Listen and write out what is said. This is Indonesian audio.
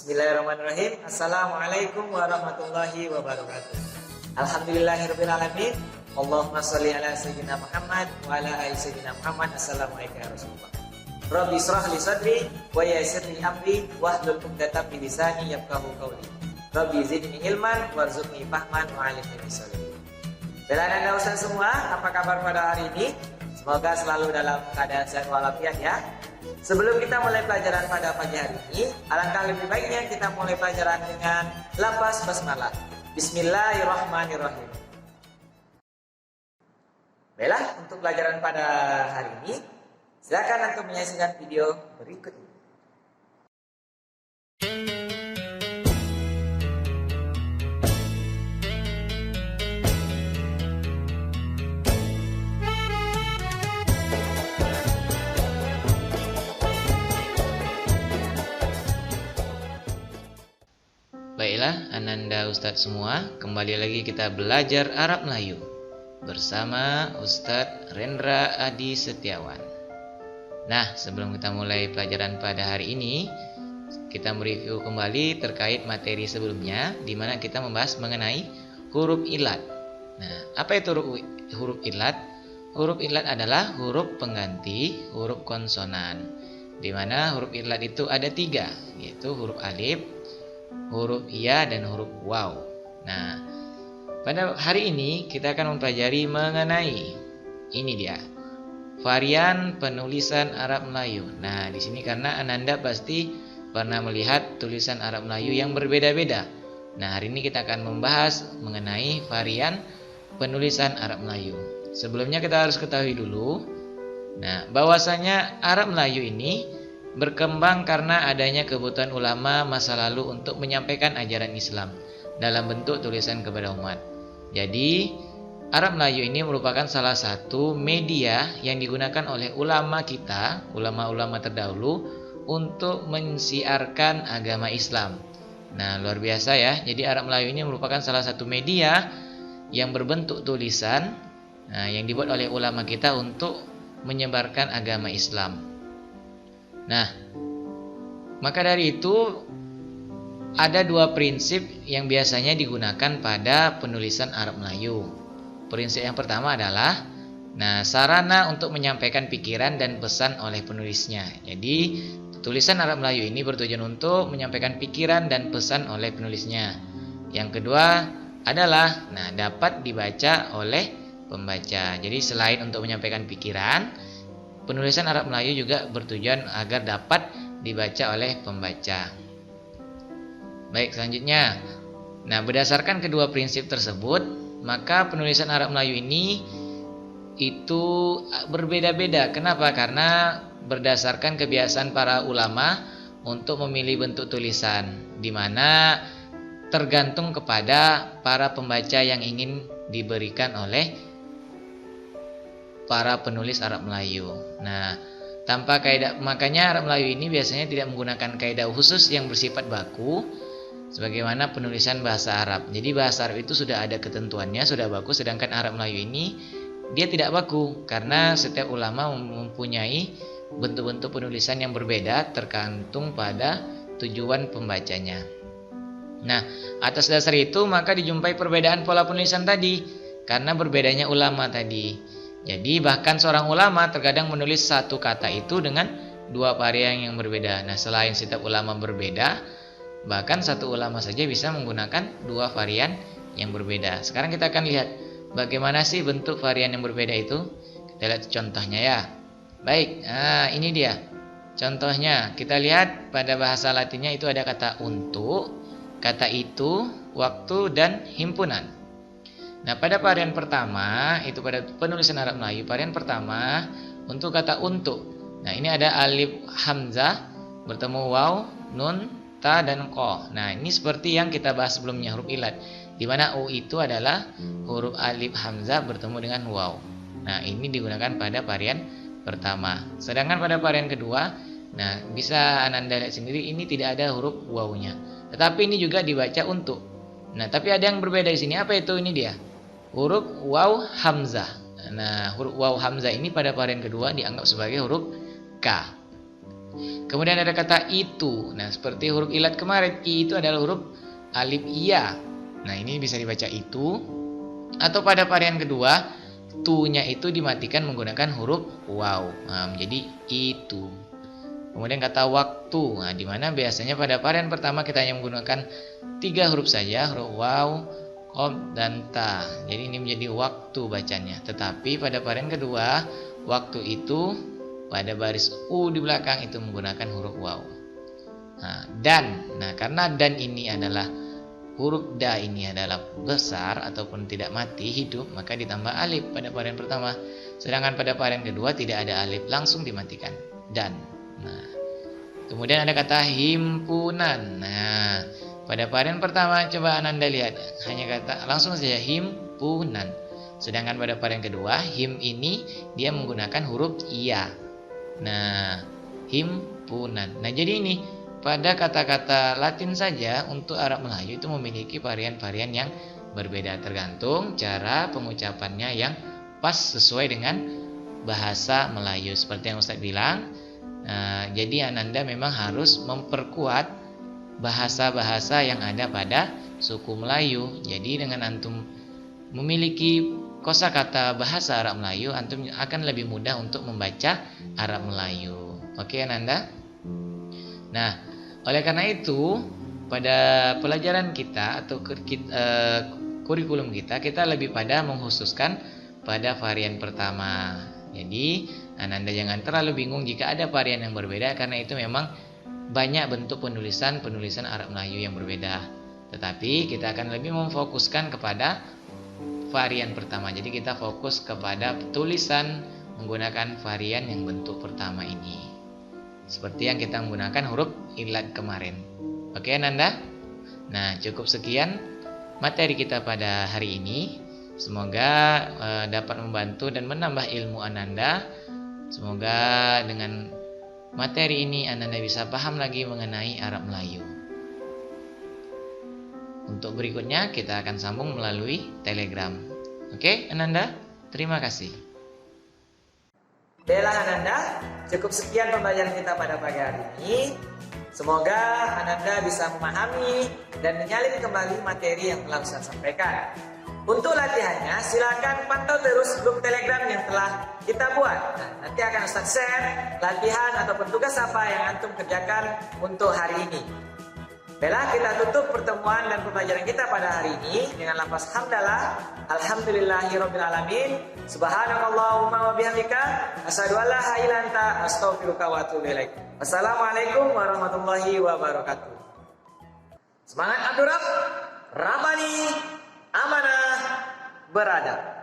Bismillahirrahmanirrahim. Assalamualaikum warahmatullahi wabarakatuh. Alhamdulillahirabbil alamin. Allahumma shalli ala sayyidina Muhammad wa ala ali sayyidina Muhammad. Assalamualaikum ya Rasulullah. Rabbi shrah li sadri wa yassir li amri wahlul 'uqdatam min lisani yafqahu qawli. Rabbi zidni ilman warzuqni fahman wa 'allimni bis-shalihin. Bela Anda Ustaz semua, apa kabar pada hari ini? Semoga selalu dalam keadaan sehat walafiat ya. Sebelum kita mulai pelajaran pada pagi hari ini, alangkah lebih baiknya kita mulai pelajaran dengan lafaz basmalah. Bismillahirrahmanirrahim. Baiklah, untuk pelajaran pada hari ini, silakan untuk menyaksikan video berikut ini. Baiklah, Ananda Ustadz semua, kembali lagi kita belajar Arab Melayu bersama Ustadz Rendra Adi Setiawan. Nah, sebelum kita mulai pelajaran pada hari ini, kita mereview kembali terkait materi sebelumnya, di mana kita membahas mengenai huruf ilat. Nah, apa itu huruf ilat? Huruf ilat adalah huruf pengganti huruf konsonan, di mana huruf ilat itu ada 3, yaitu huruf alif, huruf ya, dan huruf waw. Nah, pada hari ini kita akan mempelajari mengenai ini dia, varian penulisan Arab Melayu. Nah, di sini karena Ananda pasti pernah melihat tulisan Arab Melayu yang berbeda-beda. Nah, hari ini kita akan membahas mengenai varian penulisan Arab Melayu. Sebelumnya kita harus ketahui dulu, nah, bahwasanya Arab Melayu ini berkembang karena adanya kebutuhan ulama masa lalu untuk menyampaikan ajaran Islam dalam bentuk tulisan kepada umat. Jadi, Arab Melayu ini merupakan salah satu media yang digunakan oleh ulama kita, ulama-ulama terdahulu, untuk mensiarkan agama Islam. Nah, luar biasa ya. Jadi Arab Melayu ini merupakan salah satu media yang berbentuk tulisan, yang dibuat oleh ulama kita untuk menyebarkan agama Islam. Nah, maka dari itu ada 2 prinsip yang biasanya digunakan pada penulisan Arab Melayu. Prinsip yang pertama adalah, sarana untuk menyampaikan pikiran dan pesan oleh penulisnya. Jadi, tulisan Arab Melayu ini bertujuan untuk menyampaikan pikiran dan pesan oleh penulisnya. Yang kedua adalah, dapat dibaca oleh pembaca. Jadi, selain untuk menyampaikan pikiran, penulisan Arab Melayu juga bertujuan agar dapat dibaca oleh pembaca. Baik, selanjutnya. Berdasarkan kedua prinsip tersebut, maka penulisan Arab Melayu ini itu berbeda-beda. Kenapa? Karena berdasarkan kebiasaan para ulama untuk memilih bentuk tulisan, di mana tergantung kepada para pembaca yang ingin diberikan oleh para penulis Arab Melayu. Tanpa kaidah, makanya Arab Melayu ini biasanya tidak menggunakan kaidah khusus yang bersifat baku sebagaimana penulisan bahasa Arab. Jadi bahasa Arab itu sudah ada ketentuannya, sudah baku, sedangkan Arab Melayu ini dia tidak baku karena setiap ulama mempunyai bentuk-bentuk penulisan yang berbeda tergantung pada tujuan pembacanya. Atas dasar itu maka dijumpai perbedaan pola penulisan tadi karena berbedanya ulama tadi. Jadi bahkan seorang ulama terkadang menulis satu kata itu dengan 2 varian yang berbeda. Selain setiap ulama berbeda, bahkan satu ulama saja bisa menggunakan 2 varian yang berbeda. Sekarang kita akan lihat bagaimana sih bentuk varian yang berbeda itu. Kita lihat contohnya ya. Baik, ini dia contohnya. Kita lihat pada bahasa Latinnya itu ada kata untuk, kata itu, waktu, dan himpunan. Pada varian pertama, itu pada penulisan Arab Melayu, varian pertama untuk kata untuk. Ini ada alif hamzah bertemu waw, nun, ta, dan ko. Ini seperti yang kita bahas sebelumnya, huruf ilat, di mana u itu adalah huruf alif hamzah bertemu dengan waw. Ini digunakan pada varian pertama. Sedangkan pada varian kedua, bisa Ananda lihat sendiri, ini tidak ada huruf wawnya. Tetapi ini juga dibaca untuk. Tapi ada yang berbeda di sini. Apa itu? Ini dia, huruf waw hamzah. Huruf waw hamzah ini pada varian kedua dianggap sebagai huruf K. Kemudian ada kata itu. Nah, seperti huruf ilat kemarin, I itu adalah huruf alif iya. Nah, ini bisa dibaca itu. Atau pada varian kedua, tu-nya itu dimatikan menggunakan huruf waw. Nah, menjadi itu. Kemudian kata waktu. Nah, di mana biasanya pada varian pertama kita hanya menggunakan 3 huruf saja, huruf waw, qaf, dan ta. Jadi ini menjadi waktu bacanya. Tetapi pada varian kedua, waktu itu pada baris u di belakang itu menggunakan huruf waw. Nah, dan. Nah, karena dan ini adalah huruf da ini adalah besar ataupun tidak mati, hidup, maka ditambah alif pada varian pertama. Sedangkan pada varian kedua tidak ada alif, langsung dimatikan. Dan. Nah, kemudian ada kata himpunan. Nah, pada varian pertama coba Ananda lihat, hanya kata langsung saja himpunan. Sedangkan pada varian kedua, him ini dia menggunakan huruf iya. Nah, himpunan. Nah, jadi ini pada kata-kata Latin saja untuk Arab Melayu itu memiliki varian-varian yang berbeda tergantung cara pengucapannya yang pas sesuai dengan bahasa Melayu. Seperti yang Ustadz bilang, jadi Ananda memang harus memperkuat bahasa-bahasa yang ada pada suku Melayu. Jadi dengan antum memiliki kosakata bahasa Arab Melayu, antum akan lebih mudah untuk membaca Arab Melayu. Oke, Ananda? Nah, oleh karena itu pada pelajaran kita atau kurikulum kita lebih pada mengkhususkan pada varian pertama. Jadi Ananda jangan terlalu bingung jika ada varian yang berbeda, karena itu memang banyak bentuk penulisan Arab Melayu yang berbeda. Tetapi kita akan lebih memfokuskan kepada varian pertama. Jadi kita fokus kepada tulisan menggunakan varian yang bentuk pertama ini. Seperti yang kita menggunakan huruf ilat kemarin. Oke, Ananda? Nah, cukup sekian materi kita pada hari ini. Semoga dapat membantu dan menambah ilmu Ananda. Semoga dengan materi ini Ananda bisa paham lagi mengenai Arab Melayu. Untuk berikutnya kita akan sambung melalui Telegram. Oke, Ananda? Terima kasih. Baiklah Ananda, cukup sekian pembelajaran kita pada pagi hari ini. Semoga Ananda bisa memahami dan menyalin kembali materi yang telah Ustaz sampaikan. Untuk latihannya, silakan pantau terus grup Telegram yang telah kita buat. Nah, nanti akan Ustaz share latihan ataupun tugas apa yang antum kerjakan untuk hari ini. Baiklah, kita tutup pertemuan dan pembelajaran kita pada hari ini dengan lafaz hamdalah. Alhamdulillahirobbilalamin. Subhanakallahumma wa bihamdika asyhadu an la ilaha illa anta astaghfiruka wa atubu ilaik. Wassalamualaikum warahmatullahi wabarakatuh. Semangat Abdurrab, Rabbani, amanah, beradab.